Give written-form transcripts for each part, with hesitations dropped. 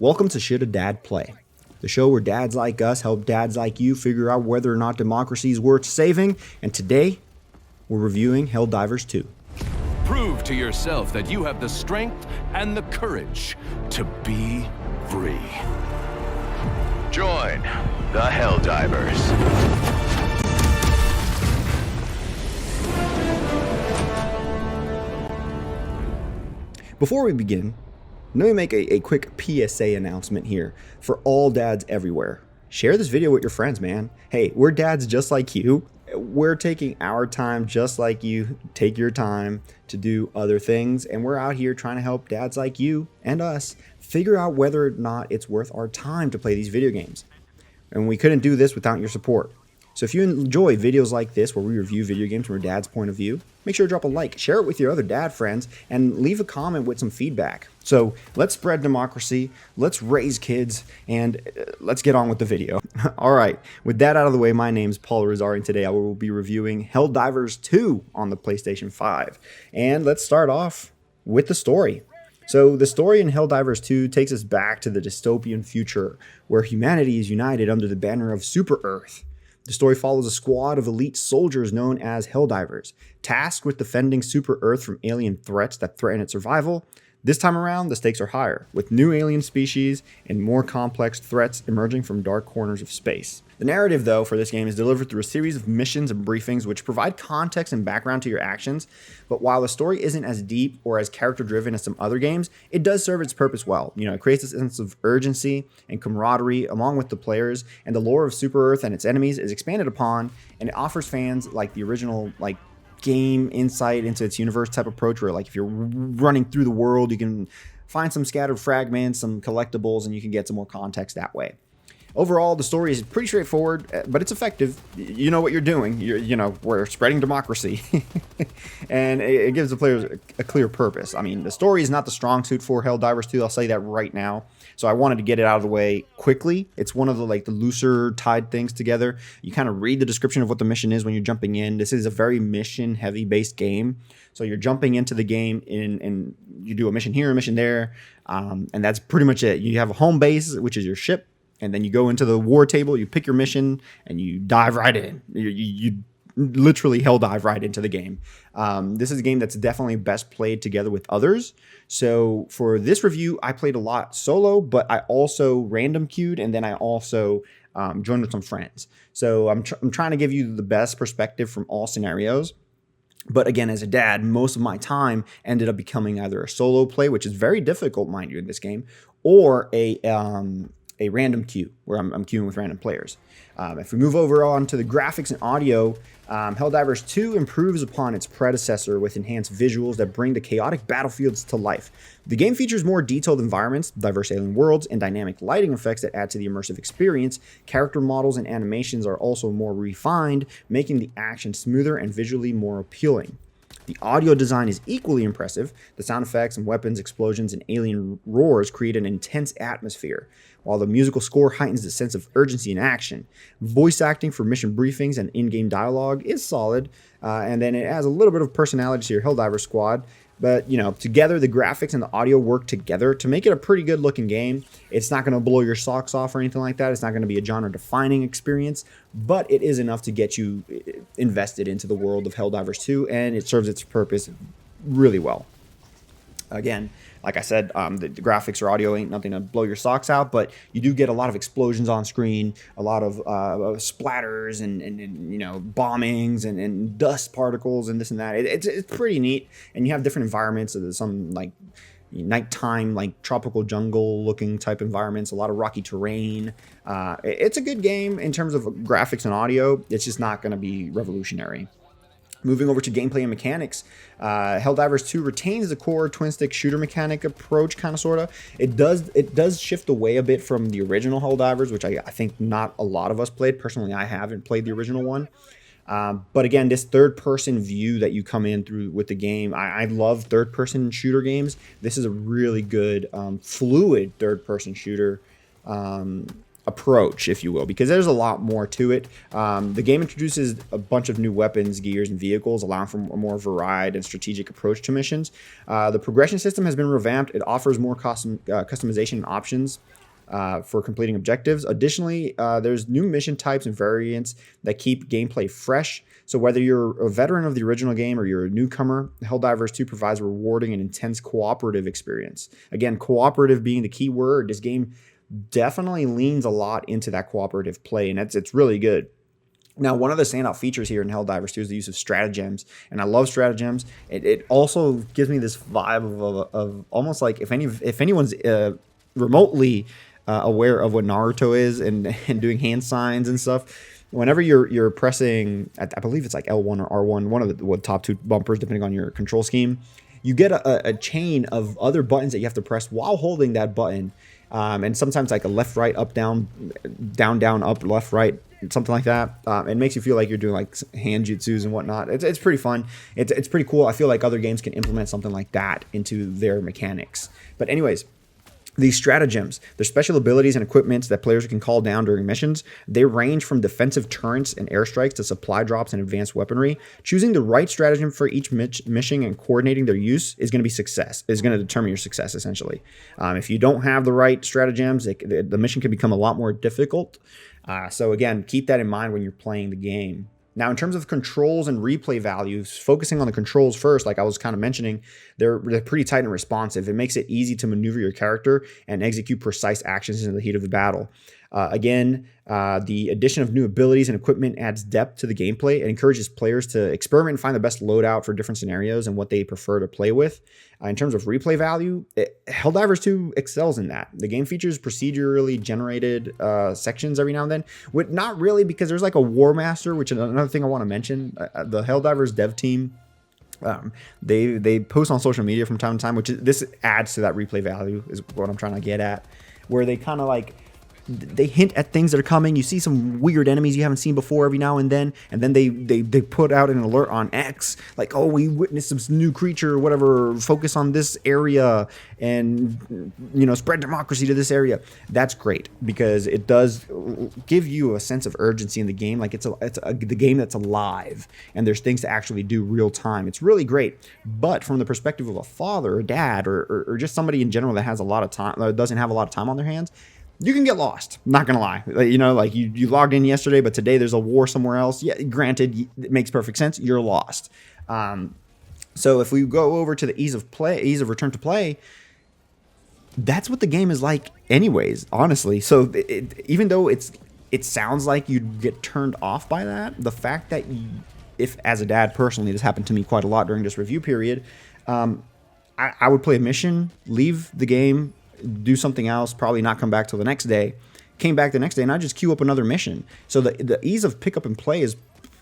Welcome to Should a Dad Play? The show where dads like us help dads like you figure out whether or not democracy is worth saving, and today, we're reviewing Helldivers 2. Prove to yourself that you have the strength and the courage to be free. Join the Helldivers. Before we begin, let me make a quick PSA announcement here for all dads everywhere. Share this video with your friends, man. Hey, we're dads just like you. We're taking our time just like you take your time to do other things, and we're out here trying to help dads like you and us figure out whether or not it's worth our time to play these video games. And we couldn't do this without your support. So if you enjoy videos like this where we review video games from a dad's point of view, make sure to drop a like, share it with your other dad friends, and leave a comment with some feedback. So let's spread democracy, let's raise kids, and let's get on with the video. All right, with that out of the way, my name's Paul Irizarry, and today I will be reviewing Helldivers 2 on the PlayStation 5. And let's start off with the story. So the story in Helldivers 2 takes us back to the dystopian future where humanity is united under the banner of Super Earth. The story follows a squad of elite soldiers known as Helldivers, tasked with defending Super Earth from alien threats that threaten its survival. This time around, the stakes are higher, with new alien species and more complex threats emerging from dark corners of space. The narrative, though, for this game is delivered through a series of missions and briefings which provide context and background to your actions, but while the story isn't as deep or as character-driven as some other games, it does serve its purpose well. It creates a sense of urgency and camaraderie among with the players, and the lore of Super Earth and its enemies is expanded upon, and it offers fans the original, game insight into its universe type approach where if you're running through the world, you can find some scattered fragments, some collectibles, and you can get some more context that way. Overall, the story is pretty straightforward, but it's effective. You know what you're doing. We're spreading democracy, and it gives the players a clear purpose. I mean, the story is not the strong suit for Helldivers 2. I'll say that right now. So I wanted to get it out of the way quickly. It's one of the the looser tied things together. You kind of read the description of what the mission is when you're jumping in. This is a very mission heavy based game. So you're jumping into the game and you do a mission here, a mission there, and that's pretty much it. You have a home base, which is your ship. And then you go into the war table, you pick your mission, and you dive right in. You literally hell dive right into the game. This is a game that's definitely best played together with others. So for this review, I played a lot solo, but I also random queued, and then I also joined with some friends. So I'm trying to give you the best perspective from all scenarios. But again, as a dad, most of my time ended up becoming either a solo play, which is very difficult, mind you, in this game, or a random queue where I'm queuing with random players. If we move over on to the graphics and audio, Helldivers 2 improves upon its predecessor with enhanced visuals that bring the chaotic battlefields to life. The game features more detailed environments, diverse alien worlds, and dynamic lighting effects that add to the immersive experience. Character models and animations are also more refined, making the action smoother and visually more appealing. The audio design is equally impressive. The sound effects and weapons, explosions, and alien roars create an intense atmosphere, while the musical score heightens the sense of urgency and action. Voice acting for mission briefings and in-game dialogue is solid, and then it adds a little bit of personality to your Helldivers squad. But, together the graphics and the audio work together to make it a pretty good looking game. It's not going to blow your socks off or anything like that. It's not going to be a genre defining experience, but it is enough to get you invested into the world of Helldivers 2, and it serves its purpose really well. Again, like I said, the graphics or audio ain't nothing to blow your socks out, but you do get a lot of explosions on screen, a lot of splatters and bombings and dust particles and this and that. It's pretty neat, and you have different environments. There's some nighttime, tropical jungle looking type environments, a lot of rocky terrain. It's a good game in terms of graphics and audio. It's just not going to be revolutionary. Moving over to gameplay and mechanics, Helldivers 2 retains the core twin-stick shooter mechanic approach, kind of, sort of. It does shift away a bit from the original Helldivers, which I think not a lot of us played. Personally, I haven't played the original one. But again, this third-person view that you come in through with the game, I love third-person shooter games. This is a really good, fluid third-person shooter. approach, if you will, because there's a lot more to it. The game introduces a bunch of new weapons, gears, and vehicles, allowing for a more varied and strategic approach to missions. The progression system has been revamped. It offers more customization options for completing objectives. Additionally, there's new mission types and variants that keep gameplay fresh. So whether you're a veteran of the original game or you're a newcomer, Helldivers 2 provides a rewarding and intense cooperative experience. Again, cooperative being the key word. This game definitely leans a lot into that cooperative play, and it's really good. Now, one of the standout features here in Helldivers 2 is the use of stratagems, and I love stratagems. It also gives me this vibe of almost like if anyone's remotely aware of what Naruto is and doing hand signs and stuff. Whenever you're pressing, I believe it's like L1 or R1, one of the top two bumpers, depending on your control scheme, you get a chain of other buttons that you have to press while holding that button. And sometimes like a left, right, up, down, down, down, up, left, right, something like that. It makes you feel like you're doing like hand jutsus and whatnot. It's pretty fun. It's pretty cool. I feel like other games can implement something like that into their mechanics. But anyways, these stratagems, they're special abilities and equipments that players can call down during missions. They range from defensive turrets and airstrikes to supply drops and advanced weaponry. Choosing the right stratagem for each mission and coordinating their use is going to determine your success, essentially. If you don't have the right stratagems, the mission can become a lot more difficult. So again, keep that in mind when you're playing the game. Now, in terms of controls and replay values, focusing on the controls first, like I was kind of mentioning, they're pretty tight and responsive. It makes it easy to maneuver your character and execute precise actions in the heat of the battle. The addition of new abilities and equipment adds depth to the gameplay. It encourages players to experiment and find the best loadout for different scenarios and what they prefer to play with. In terms of replay value, Helldivers 2 excels in that. The game features procedurally generated sections every now and then. Not really, because there's like a War Master, which is another thing I want to mention. The Helldivers dev team, they post on social media from time to time, this adds to that replay value, is what I'm trying to get at, where they kind of like, they hint at things that are coming. You see some weird enemies you haven't seen before every now and then they put out an alert on X, like, oh, we witnessed some new creature or whatever, focus on this area and, spread democracy to this area. That's great, because it does give you a sense of urgency in the game, like it's the game that's alive and there's things to actually do real time. It's really great. But from the perspective of a father or dad or just somebody in general that has a lot of time, that doesn't have a lot of time on their hands, you can get lost. Not gonna lie. Like you logged in yesterday, but today there's a war somewhere else. Yeah, granted, it makes perfect sense. You're lost. So if we go over to the ease of return to play, that's what the game is like anyways, honestly. So even though it sounds like you'd get turned off by that, the fact that if as a dad personally, this happened to me quite a lot during this review period, I would play a mission, leave the game, do something else, probably not come back till the next day. Came back the next day and I just queue up another mission. So the ease of pick up and play is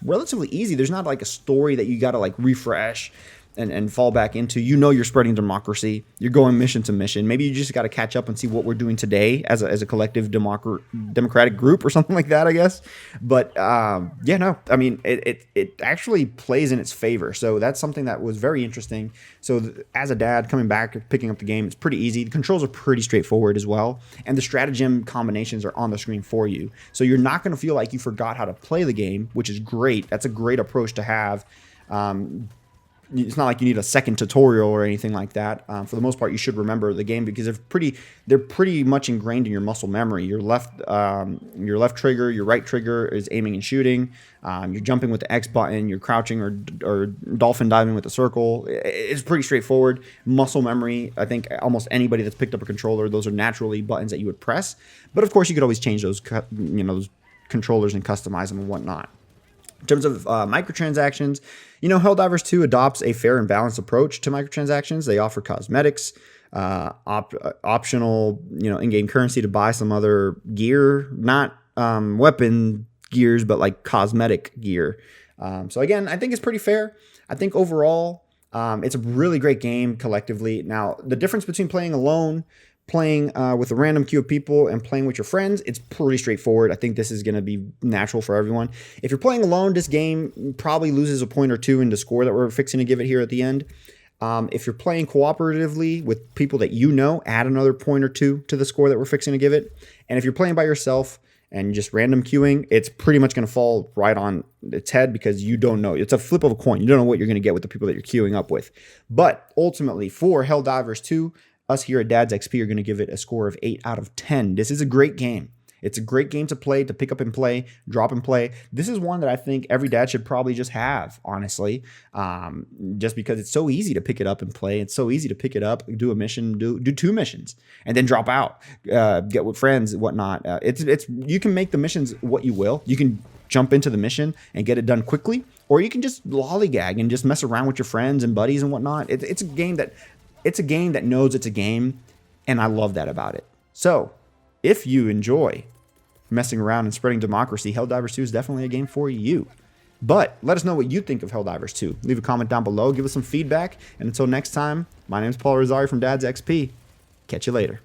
relatively easy. There's not like a story that you got to like refresh and fall back into. You're spreading democracy. You're going mission to mission. Maybe you just got to catch up and see what we're doing today as a collective democratic group or something like that, I guess. But it actually plays in its favor. So that's something that was very interesting. So as a dad coming back, picking up the game, it's pretty easy. The controls are pretty straightforward as well. And the stratagem combinations are on the screen for you. So you're not going to feel like you forgot how to play the game, which is great. That's a great approach to have. It's not like you need a second tutorial or anything like that. For the most part, you should remember the game because they're pretty much ingrained in your muscle memory. Your left trigger, your right trigger is aiming and shooting. You're jumping with the X button. You're crouching or dolphin diving with the circle. It's pretty straightforward. Muscle memory. I think almost anybody that's picked up a controller, those are naturally buttons that you would press. But of course, you could always change those controllers and customize them and whatnot. In terms of microtransactions, Helldivers 2 adopts a fair and balanced approach to microtransactions. They offer cosmetics, optional, in-game currency to buy some other gear, not weapon gears, but like cosmetic gear. So again, I think it's pretty fair. I think overall, it's a really great game collectively. Now, the difference between playing alone, playing with a random queue of people, and playing with your friends, it's pretty straightforward. I think this is going to be natural for everyone. If you're playing alone, this game probably loses a point or two in the score that we're fixing to give it here at the end. If you're playing cooperatively with people that you know, add another point or two to the score that we're fixing to give it. And if you're playing by yourself and just random queuing, it's pretty much going to fall right on its head because you don't know. It's a flip of a coin. You don't know what you're going to get with the people that you're queuing up with. But ultimately, for Helldivers 2, us here at Dad's XP are going to give it a score of 8 out of 10. This is a great game. It's a great game to play, to pick up and play, drop and play. This is one that I think every dad should probably just have, honestly, just because it's so easy to pick it up and play. It's so easy to pick it up, do a mission, do 2 missions, and then drop out, get with friends, whatnot. You can make the missions what you will. You can jump into the mission and get it done quickly, or you can just lollygag and just mess around with your friends and buddies and whatnot. It's a game that knows it's a game, and I love that about it. So, if you enjoy messing around and spreading democracy, Helldivers 2 is definitely a game for you. But let us know what you think of Helldivers 2. Leave a comment down below, give us some feedback, and until next time, my name is Paul Irizarry from Dad's XP. Catch you later.